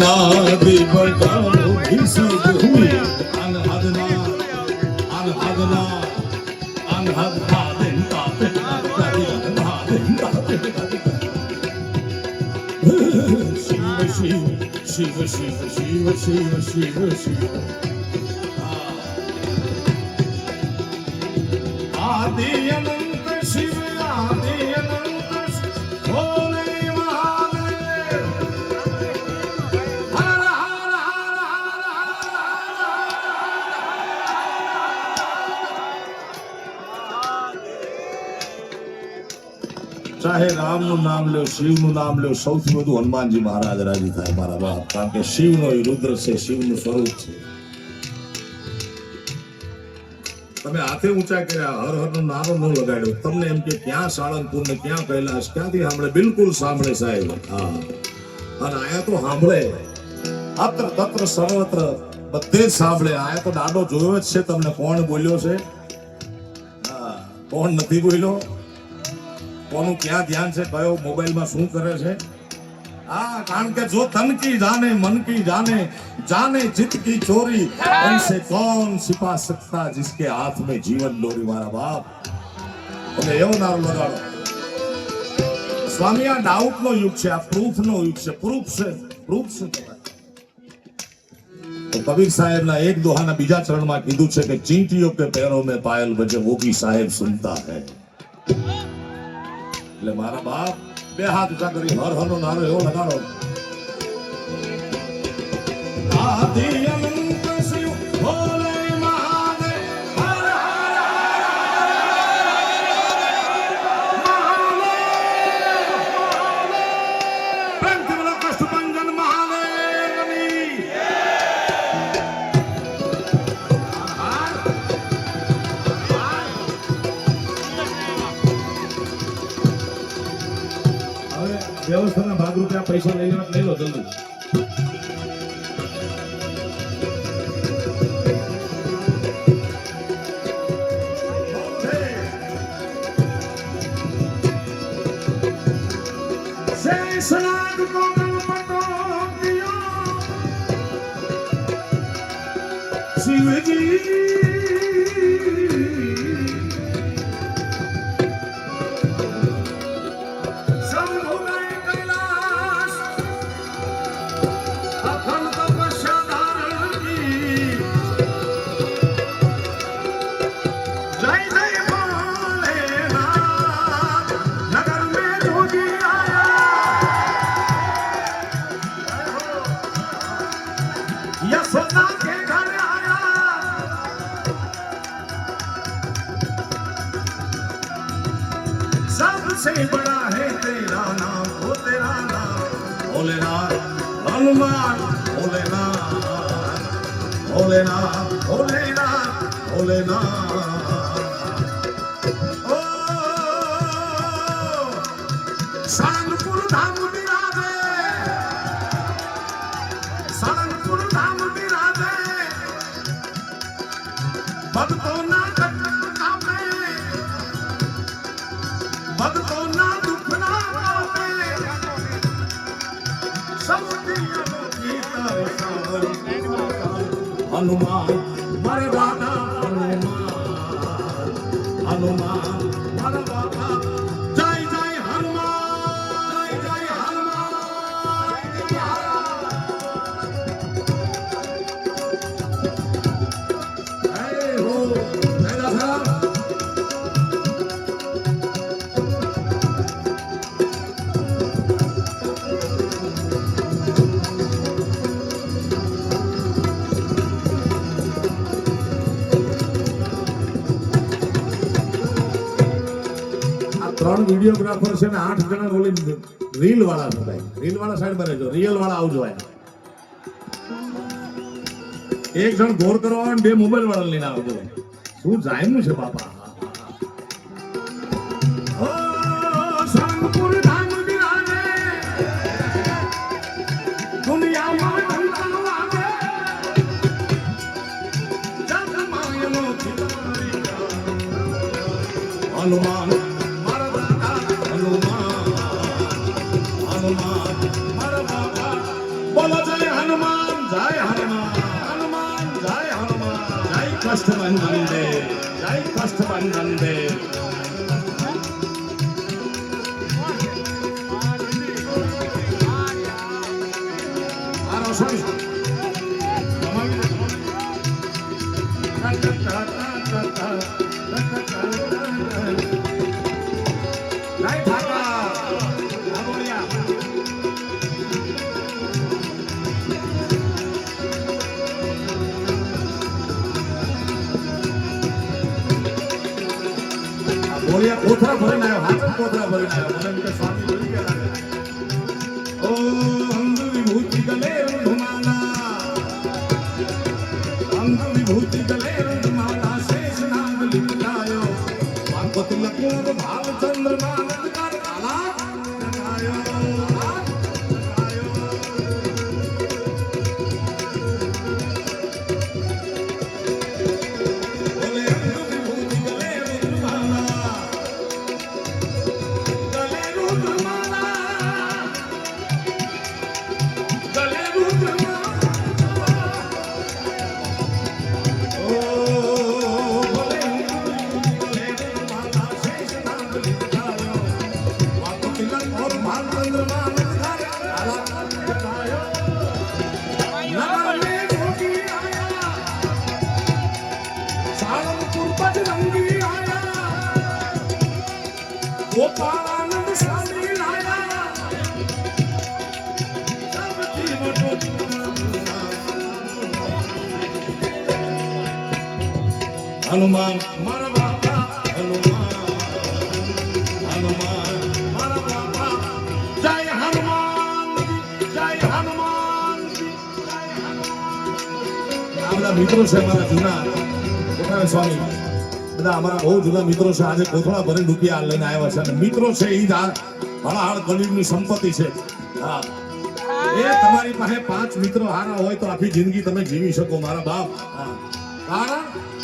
नादी बजाओ घिसक हुई अनहदना अनहदना अनहदना दिन ताते अनहदना दिन ताते शिव शिव शिव शिव शिव शिव शिव शिव आदि अनंत शिव आदि अनंत भोले महादेव हर हर हर चाहे राम નું નામ લો શિવ નું નામ લો સૌથી વધુ હનુમાનજી મહારાજ રાજી થાય મારા બાપ કારણ કે શિવ નો રુદ્ર છે શિવ નું સ્વરૂપ છે તમે હાથે ઊંચા કર્યા હર હર નો નારો ન લગાડ્યો તમને એમ કે ક્યાં સાળંગપુર ને ક્યાં કૈલાસ ક્યાંથી સાંભળે બિલકુલ સાંભળે સાહેબ હા અને આયા તો સાંભળે અત્ર તત્ર સર્વત્ર બધે જ સાંભળે આયા તો દાડો જોયો જ છે તમને કોણ બોલ્યો છે હા કોણ નથી બોલ્યો કોનું ક્યાં ધ્યાન છે કયો મોબાઈલમાં શું કરે છે हाँ कारण के जो तन की जाने मन की जाने जाने चित की चोरी उनसे कौन छिपा सकता जिसके हाथ में जीवन डोरी मारा बाप અને એવો નારો લગાડો સ્વામી આ ડાઉટ નો યુગ છે આ પ્રૂફ નો યુગ છે પ્રૂફ શું તો કબીર સાહેબ ના એક દોહાના બીજા ચરણમાં કીધું છે કે ચીંટીઓ के पैरों में पायल बजे वो भी साहेब सुनता है એટલે મારા બાપ બે હાથ ઊંચા કરી હર હર નો નારો એવો લગાડો આદિ અનંત શિવ ભોલે મહાદેવ હર હર મહાદેવ પ્રેમથી બોલો કષ્ટભંજન મહાદેવની વ્યવસ્થાના ભાગરૂપે આ પૈસા લઈ લો જલ્દી શિવજી सबसे बड़ा है तेरा नाम वो तेरा नाम भोलेनाथ हनुमान भोलेनाथ भोलेनाथ भोलेनाथ भोलेनाथ ओ सारंगपुर धाम विराजे सारंगपुर धाम विराजे भक्तों ना भक्तों ना दुख ना पावे सब दिलों की तरफ हनुमान मरवाना हनुमान हनुमान मरवाना जय जय हनुमान जय जय हनुमान जय हो मेरा साहब ત્રણ વિડિયોગ્રાફર છે ને 8 જણા બોલી રીલ વાળા છે ભાઈ રીલ વાળા સાઈડ પર રહેજો રિયલ વાળા આવજો એક જણ ગોર કરવા આવે બે મોબાઈલ વાળા લઈને આવજો શું જાયનું છે બાપા ઓ સારંગપુર ધામ વિરાજે દુનિયામાં ધનનો આવે જગ માયનો ચિતારી હનુમાન बोलो जय હનુમાન જય હનુમાન હનુમાન જય હનુમાન જય કષ્ટભંજન દેવ જય કષ્ટભંજન દેવ આરો સોરી બોલિયા કોથળા ભરીને આવ્યો હાથ કોથળા ભરીને આવ્યો મને એમ કે સ્વામી બોલી ગયા ઓ અંગ વિભૂતિ ગલે રૂમાલા અંગ વિભૂતિ ગલે રૂમાલા શેષ નામ લીધાયો વાકો તિલક ભાવ ચંદ્રમા નંદકાર કાલા गोपालानंद स्वामी लाया हनुमान मारा बापा हनुमान हनुमान मारा बापा जय हनुमान जय हनुमान આ બધા મિત્રો છે મારા જૂના કોઠારી સ્વામી બધા અમારા બહુ જૂના મિત્રો છે આજે કોથળા ભરી રૂપિયા લઈને આવ્યા છે અને મિત્રો છે એ હળાહળ કલયુગની સંપત્તિ છે હા એ તમારી પાસે 5 મિત્રો હારા હોય તો આખી જિંદગી તમે જીવી શકો મારા બાપ હા કારણ